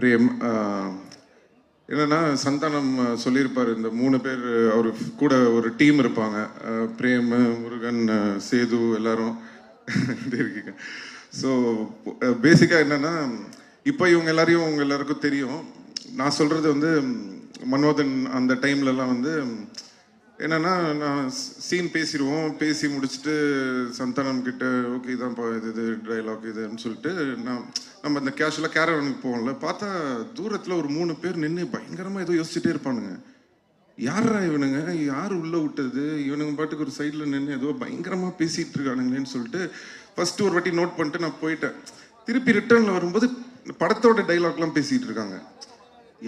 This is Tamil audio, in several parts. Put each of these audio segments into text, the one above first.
பிரேம். என்னன்னா சந்தானம் சொல்லியிருப்பார், இந்த 3 பேர் அவர் கூட ஒரு டீம் இருப்பாங்க. பிரேம், முருகன், சேது எல்லாரும் இருக்கீங்க. ஸோ பேசிக்காக என்னன்னா, இப்போ இவங்க எல்லாரையும் உங்க எல்லாருக்கும் தெரியும். நான் சொல்றது வந்து மன்மோதன் அந்த டைம்லலாம் வந்து என்னன்னா, நான் சீன் பேசிடுவோம், பேசி முடிச்சுட்டு சந்தானம் கிட்ட ஓகே இதான்ப்பா இது டைலாக் இதுன்னு சொல்லிட்டு நம்ம இந்த கேஷுவலாக கேரவனுக்கு போவோம்ல, பார்த்தா தூரத்தில் ஒரு 3 பேர் நின்று பயங்கரமாக ஏதோ யோசிச்சுட்டே இருப்பானுங்க. யாரா இவனுங்க, யார் உள்ளே விட்டது, இவனுங்க பாட்டுக்கு ஒரு சைடில் நின்று ஏதோ பயங்கரமாக பேசிகிட்டு இருக்கானுங்களேன்னு சொல்லிட்டு ஃபஸ்ட்டு ஒரு வாட்டி நோட் பண்ணிட்டு நான் போயிட்டேன். திருப்பி ரிட்டர்னில் வரும்போது படத்தோட டைலாக்லாம் பேசிகிட்டு இருக்காங்க.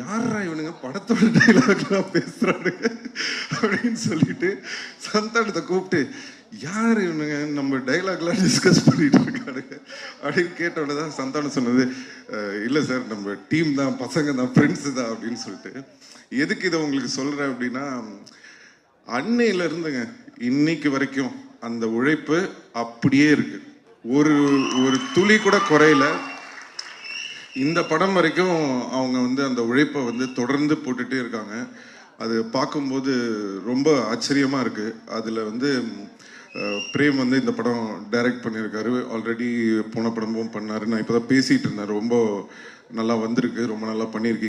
யாரா இவனுங்க படத்தோட டைலாக்லாம் பேசுறானுங்க அப்படின்னு சொல்லிட்டு சந்தானத்தை கூப்பிட்டு, யார் இவனுங்க நம்ம டைலாக்லாம் டிஸ்கஸ் பண்ணிட்டு இருக்கானுங்க அப்படின்னு கேட்டோட தான் சந்தானம் சொன்னது, இல்லை சார் நம்ம டீம் தான், பசங்க தான், ஃப்ரெண்ட்ஸு தான் அப்படின்னு சொல்லிட்டு. எதுக்கு இதை உங்களுக்கு சொல்கிறேன் அப்படின்னா, அன்னையில இருந்துங்க இன்னைக்கு வரைக்கும் அந்த உழைப்பு அப்படியே இருக்கு. ஒரு ஒரு துளி கூட குறையல. இந்த படம் வரைக்கும் அவங்க வந்து அந்த உழைப்பை வந்து தொடர்ந்து போட்டுகிட்டே இருக்காங்க. அது பார்க்கும்போது ரொம்ப ஆச்சரியமாக இருக்குது. அதில் வந்து பிரேம் வந்து இந்த படம் டைரக்ட் பண்ணியிருக்காரு. ஆல்ரெடி போன படமும் பண்ணார். நான் இப்போ தான் பேசிகிட்டு இருந்தேன். ரொம்ப நல்லா வந்திருக்கு, ரொம்ப நல்லா பண்ணியிருக்கீங்க.